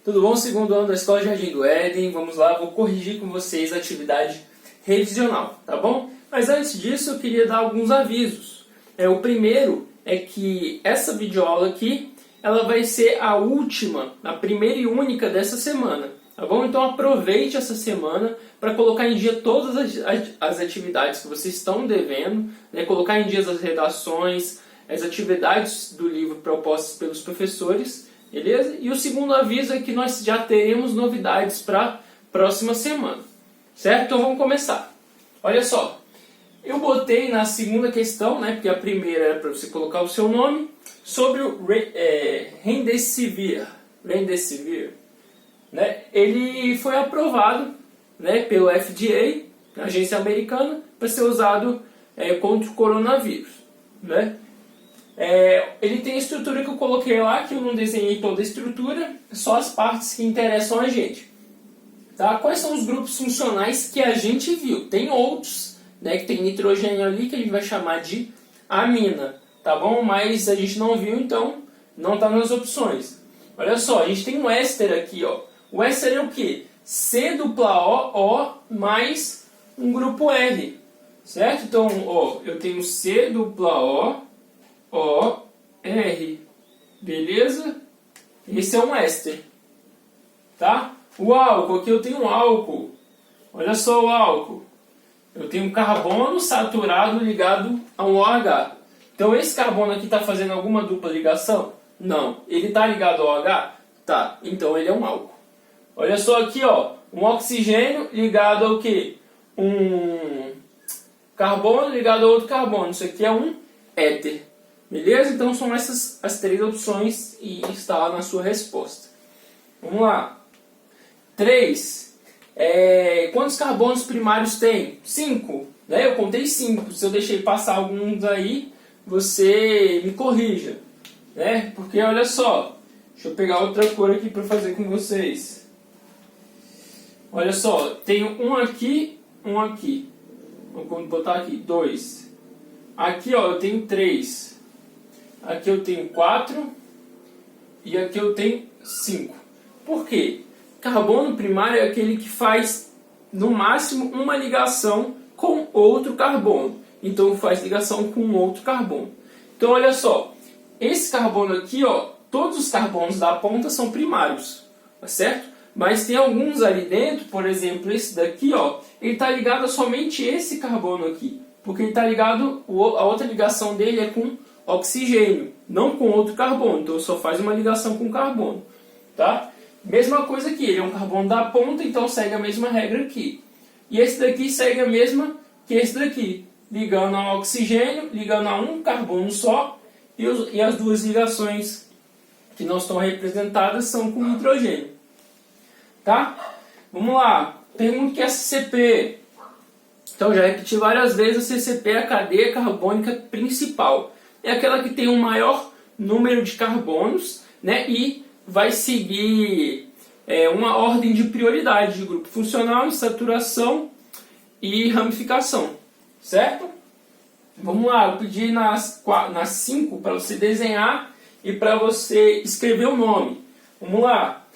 Tudo bom? Segundo ano da Escola Jardim do Éden. Vamos lá, vou corrigir com vocês a atividade revisional, tá bom? Mas antes disso eu queria dar alguns avisos. O primeiro é que essa videoaula aqui, ela vai ser a última, a primeira e única dessa semana, tá bom? Então aproveite essa semana para colocar em dia todas as atividades que vocês estão devendo, né? Colocar em dia as redações, as atividades do livro propostas pelos professores, beleza? E o segundo aviso é que nós já teremos novidades para a próxima semana, certo? Então vamos começar. Olha só, eu botei na segunda questão, né, porque a primeira era para você colocar o seu nome, sobre o Remdesivir, né? Ele foi aprovado, né, pelo FDA, a agência americana, para ser usado contra o coronavírus, né? Ele tem a estrutura que eu coloquei lá, que eu não desenhei toda a estrutura, só as partes que interessam a gente. Tá? Quais são os grupos funcionais que a gente viu? Tem outros, né, que tem nitrogênio ali, que a gente vai chamar de amina, tá bom? Mas a gente não viu, então não está nas opções. Olha só, a gente tem um éster aqui, ó. O éster é o quê? C dupla O mais um grupo R, certo? Então, ó, eu tenho C dupla O, R, beleza? Esse é um éster, tá? O álcool, aqui eu tenho um álcool. Olha só o álcool. Eu tenho um carbono saturado ligado a um OH. Então esse carbono aqui está fazendo alguma dupla ligação? Não. Ele está ligado ao OH? Tá. Então ele é um álcool. Olha só aqui, ó. Um oxigênio ligado ao quê? Um carbono ligado a outro carbono. Isso aqui é um éter. Beleza? Então são essas as três opções e está lá na sua resposta. Vamos lá. 3. Quantos carbonos primários tem? 5. Né? Eu contei 5. Se eu deixei passar alguns aí, você me corrija. Né? Porque olha só. Deixa eu pegar outra cor aqui para fazer com vocês. Olha só. Tenho um aqui, um aqui. Vou botar aqui. 2. Aqui, ó, eu tenho 3. Aqui eu tenho 4 e aqui eu tenho 5. Por quê? Carbono primário é aquele que faz, no máximo, uma ligação com outro carbono. Então faz ligação com outro carbono. Então olha só, esse carbono aqui, ó, todos os carbonos da ponta são primários, tá certo? Mas tem alguns ali dentro, por exemplo, esse daqui, ó, ele está ligado a somente esse carbono aqui. Porque ele está ligado, a outra ligação dele é com oxigênio, não com outro carbono. Então só faz uma ligação com carbono, tá? Mesma coisa aqui, ele é um carbono da ponta, então segue a mesma regra aqui. E esse daqui segue a mesma que esse daqui, ligando ao oxigênio, ligando a um carbono só, e as duas ligações que não estão representadas são com nitrogênio. Tá? Vamos lá. Pergunta que é CCP. Então já repeti várias vezes, a CCP é a cadeia carbônica principal. É aquela que tem um maior número de carbonos, né, e vai seguir uma ordem de prioridade de grupo funcional, insaturação e ramificação, certo? Vamos lá, eu pedi nas 5 para você desenhar e para você escrever o nome. Vamos lá.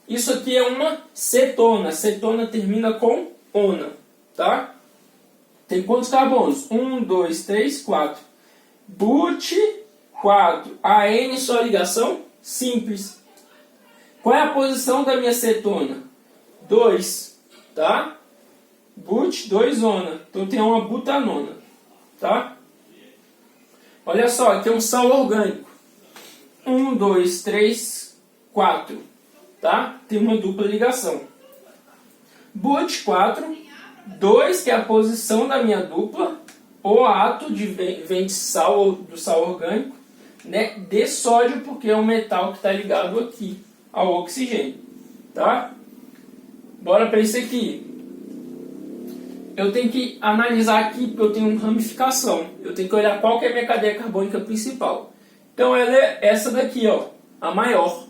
Isso aqui é uma cetona. Cetona termina com ona, tá? Tem quantos carbonos? 1, 2, 3, 4. But 4. AN só ligação simples. Qual é a posição da minha cetona? 2, tá? But 2 ona. Então tem uma butanona, tá? Olha só, aqui é um sal orgânico. 1, 2, 3, 4, tá? Tem uma dupla ligação. But 4, 2, que é a posição da minha dupla. O átomo vem de sal, do sal orgânico, né? De sódio, porque é um metal que está ligado aqui ao oxigênio, tá? Bora para isso aqui. Eu tenho que analisar aqui, porque eu tenho ramificação. Eu tenho que olhar qual que é a minha cadeia carbônica principal. Então ela é essa daqui, ó, a maior,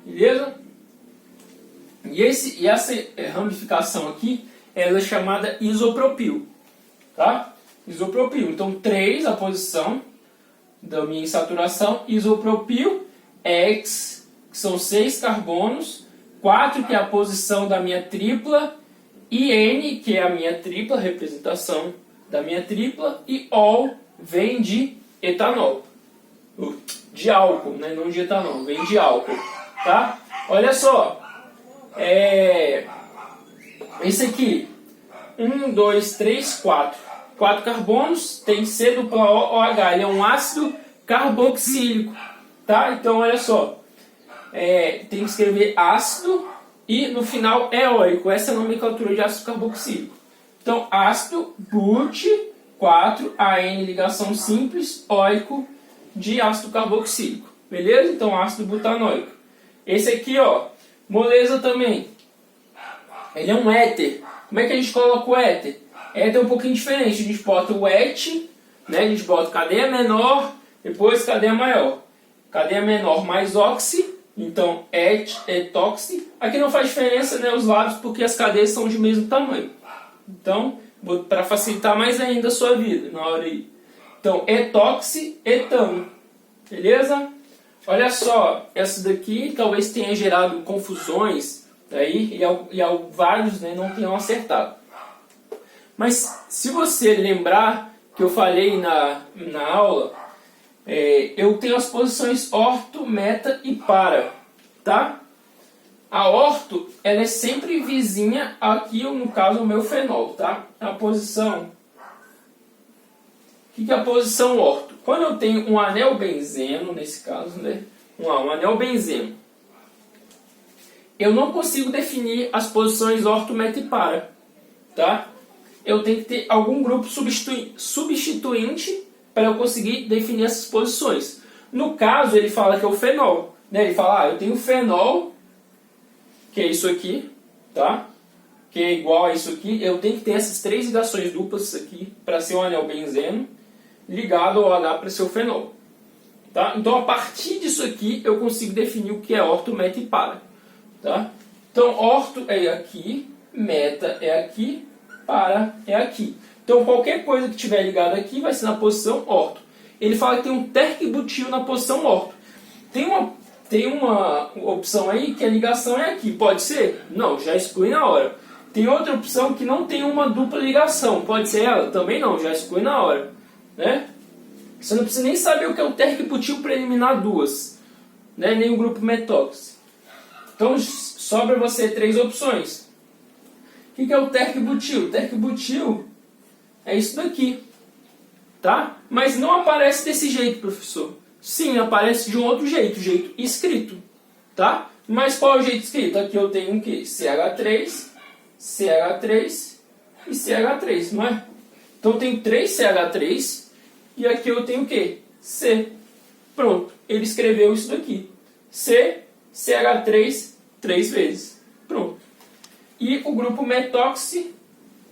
beleza? E essa ramificação aqui, ela é chamada isopropil, tá? Isopropil. Então 3, a posição da minha insaturação, isopropil, X, que são 6 carbonos, 4, que é a posição da minha tripla, e N, que é a minha tripla, representação da minha tripla, e ol vem de etanol. De álcool, né? Não de etanol, vem de álcool, tá? Olha só, esse aqui, 1, 2, 3, 4. 4 carbonos, tem C dupla O, OH, ele é um ácido carboxílico, tá? Então, olha só, tem que escrever ácido e no final é óico, essa é a nomenclatura de ácido carboxílico. Então, ácido, but, 4, AN, ligação simples, óico, de ácido carboxílico, beleza? Então, ácido butanoico. Esse aqui, ó, moleza também, ele é um éter. Como é que a gente coloca o éter? Éter é um pouquinho diferente, a gente bota o et, né? A gente bota cadeia menor, depois cadeia maior. Cadeia menor mais oxi, então etoxi. Aqui não faz diferença, né, os lados, porque as cadeias são de mesmo tamanho. Então, para facilitar mais ainda a sua vida na hora aí. Então, etoxi, etano. Beleza? Olha só, essa daqui talvez tenha gerado confusões aí, e vários, né, não tenham acertado. Mas se você lembrar que eu falei na aula, eu tenho as posições orto, meta e para, tá? A orto, ela é sempre vizinha aqui, no caso, o meu fenol, tá? A posição... O que é a posição orto? Quando eu tenho um anel benzeno, nesse caso, né? Um anel benzeno, eu não consigo definir as posições orto, meta e para, tá? Eu tenho que ter algum grupo substituinte para eu conseguir definir essas posições. No caso, ele fala que é o fenol, né? Ele fala, eu tenho fenol, que é isso aqui, tá? Que é igual a isso aqui. Eu tenho que ter essas 3 ligações duplas aqui para ser um anel benzeno, ligado ao H para ser o fenol, tá? Então, a partir disso aqui, eu consigo definir o que é orto, meta e para, tá? Então, orto é aqui, meta é aqui, para é aqui. Então, qualquer coisa que tiver ligada aqui vai ser na posição orto. Ele fala que tem um terc-butil na posição orto. Tem uma opção aí que a ligação é aqui. Pode ser? Não, já exclui na hora. Tem outra opção que não tem uma dupla ligação. Pode ser ela? Também não, já exclui na hora, né? Você não precisa nem saber o que é o terc-butil para eliminar duas, né? Nem o grupo metóxico. Então, sobra você 3 opções. O que é o terc-butil? O terc-butil é isso daqui, tá? Mas não aparece desse jeito, professor. Sim, aparece de um outro jeito, jeito escrito, tá? Mas qual é o jeito escrito? Aqui eu tenho o quê? CH3, CH3 e CH3, não é? Então eu tenho 3 CH3 e aqui eu tenho o quê? C. Pronto, ele escreveu isso daqui. C, CH3, 3 vezes. Pronto. E o grupo metóxi,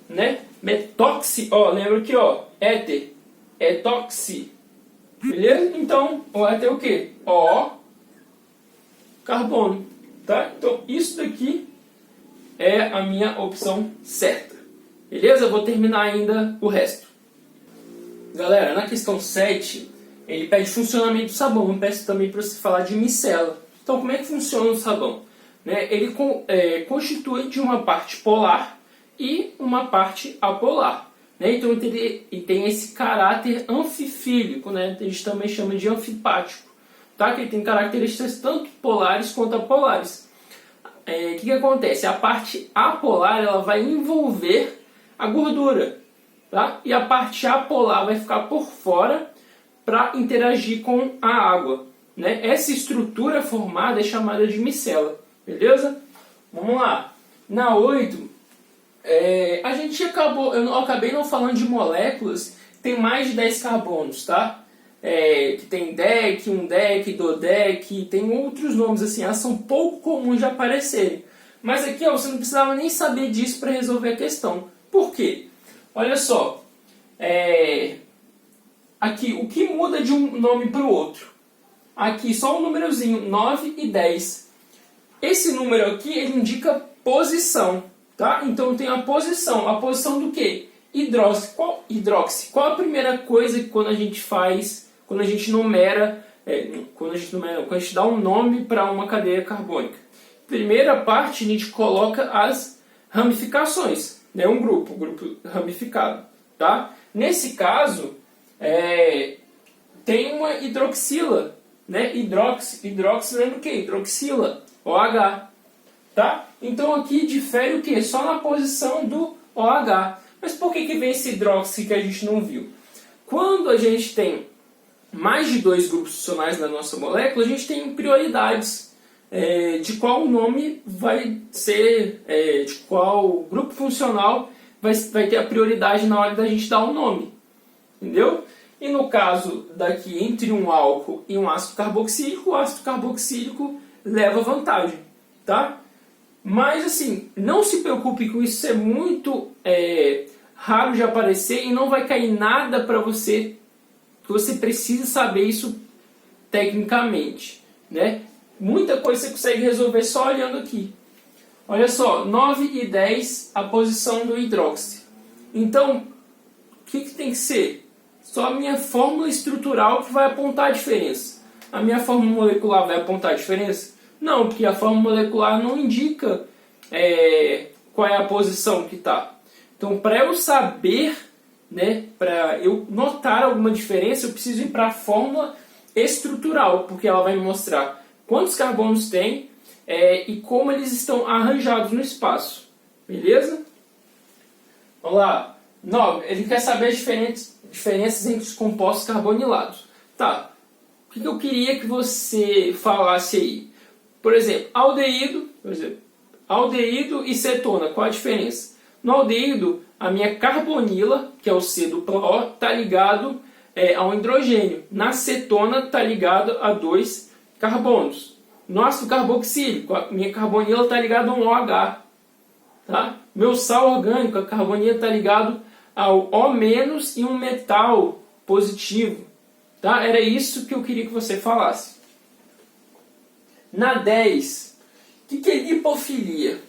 né? Metóxi, ó, lembra aqui, ó, éter, etoxi. Beleza? Então, o éter é o quê? O, carbono, tá? Então, isso daqui é a minha opção certa. Beleza? Eu vou terminar ainda o resto. Galera, na questão 7, ele pede funcionamento do sabão. Eu peço também para você falar de micela. Então, como é que funciona o sabão? Né? Ele constitui de uma parte polar e uma parte apolar. Né? Então, ele tem esse caráter anfifílico, né? A gente também chama de anfipático. Tá? Que ele tem características tanto polares quanto apolares. O que acontece? A parte apolar ela vai envolver a gordura, tá? E a parte apolar vai ficar por fora para interagir com a água, né? Essa estrutura formada é chamada de micela, beleza? Vamos lá. Na 8, eu acabei não falando de moléculas, tem mais de 10 carbonos, tá? Que tem DEC, 1-DEC, DODEC, tem outros nomes assim, elas são pouco comuns de aparecerem. Mas aqui, ó, você não precisava nem saber disso para resolver a questão. Por quê? Olha só, aqui, o que muda de um nome para o outro? Aqui, só um númerozinho, 9 e 10. Esse número aqui, ele indica posição, tá? Então, eu tenho a posição do quê? Hidróxido. Qual a primeira coisa que quando a gente faz, quando a gente numera, quando a gente dá um nome para uma cadeia carbônica? primeira parte a gente coloca as ramificações, né? Um grupo ramificado, tá? Nesse caso, tem uma hidroxila, né? Hidroxila lembra o quê? Hidroxila, OH, tá? Então aqui difere o quê? Só na posição do OH. Mas por que vem esse hidróxido que a gente não viu? Quando a gente tem mais de 2 grupos funcionais na nossa molécula, a gente tem prioridades de qual nome vai ser, de qual grupo funcional vai ter a prioridade na hora da gente dar um nome. Entendeu? E no caso daqui, entre um álcool e um ácido carboxílico, o ácido carboxílico leva vantagem, tá? Mas assim, não se preocupe com isso, é muito raro de aparecer e não vai cair nada para você, que você precisa saber isso tecnicamente, né? Muita coisa você consegue resolver só olhando aqui. Olha só, 9 e 10 a posição do hidróxido. Então, o que tem que ser? Só a minha fórmula estrutural que vai apontar a diferença. A minha fórmula molecular vai apontar a diferença? Não, porque a fórmula molecular não indica qual é a posição que está. Então, para eu saber, né, para eu notar alguma diferença, eu preciso ir para a fórmula estrutural, porque ela vai me mostrar quantos carbonos tem e como eles estão arranjados no espaço. Beleza? Vamos lá. 9. Ele quer saber as diferenças entre os compostos carbonilados. Tá. O que eu queria que você falasse aí? Por exemplo, aldeído e cetona. Qual a diferença? No aldeído, a minha carbonila, que é o C dupla O, está ligado a um hidrogênio. Na cetona está ligado a 2 carbonos. No ácido carboxílico, a minha carbonila está ligada a um OH. Tá? Meu sal orgânico, a carbonila está ligado ao O- e um metal positivo. Tá? Era isso que eu queria que você falasse. Na 10, o que é lipofilia?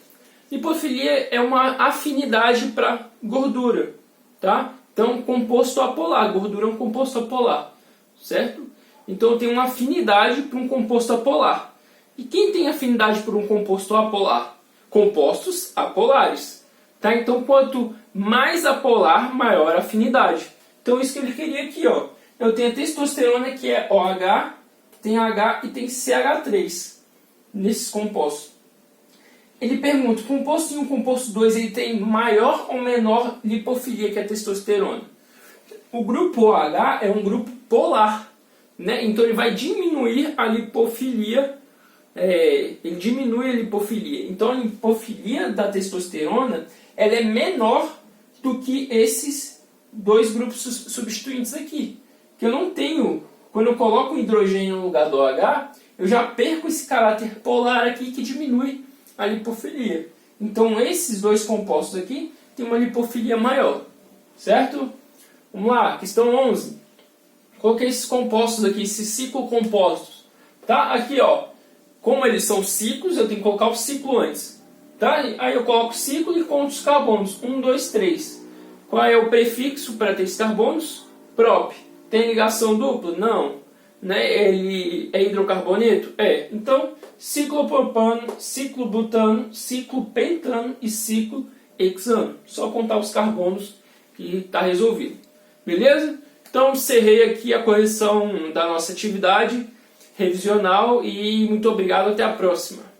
Lipofilia é uma afinidade para gordura. Tá? Então, composto apolar. Gordura é um composto apolar. Certo? Então, eu tenho uma afinidade para um composto apolar. E quem tem afinidade por um composto apolar? Compostos apolares. Tá? Então, quanto mais apolar, maior a afinidade. Então, isso que ele queria aqui. Ó. Eu tenho a testosterona, que é OH, que tem H e tem CH3 nesses compostos. Ele pergunta, composto 1 e composto 2, ele tem maior ou menor lipofilia que a testosterona? O grupo OH é um grupo polar, né? Então ele vai diminuir a lipofilia, ele diminui a lipofilia. Então a lipofilia da testosterona ela é menor do que esses 2 grupos substituintes aqui. Que eu não tenho, quando eu coloco o hidrogênio no lugar do OH, eu já perco esse caráter polar aqui que diminui a lipofilia. Então esses 2 compostos aqui têm uma lipofilia maior, certo? Vamos lá, questão 11. Coloquei esses compostos aqui, esses ciclocompostos. Tá? Aqui, ó, como eles são ciclos, eu tenho que colocar o ciclo antes. Tá? Aí eu coloco o ciclo e conto os carbonos. 1, 2, 3. Qual é o prefixo para ter esses carbonos? Prop. Tem ligação dupla? Não. Né? Ele é hidrocarboneto? É. Então, ciclopropano, ciclobutano, ciclopentano e ciclohexano. Só contar os carbonos que está resolvido. Beleza? Então, encerrei aqui a correção da nossa atividade revisional e muito obrigado, até a próxima.